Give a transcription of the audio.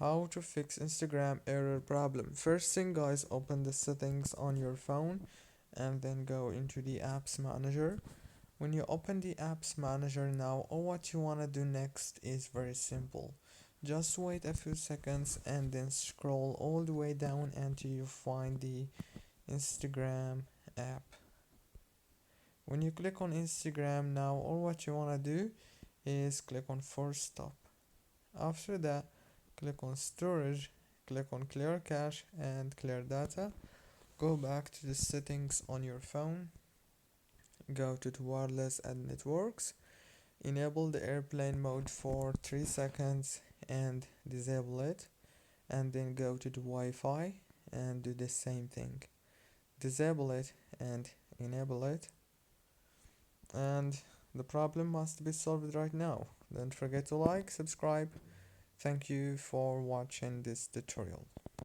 How to fix Instagram error problem. First thing guys, open the settings on your phone and then go into the apps manager. When you open the apps manager now, all what you want to do next is very simple. Just wait a few seconds and then scroll all the way down until you find the Instagram app. When you click on Instagram now, all what you want to do is click on force stop. After that, click on storage, click on clear cache and clear data. Go back to the settings on your phone, go to the wireless and networks, enable the airplane mode for 3 seconds and disable it, and then go to the Wi-Fi and do the same thing. Disable it and enable it, and the problem must be solved right now. Don't forget to like, subscribe. Thank you for watching this tutorial.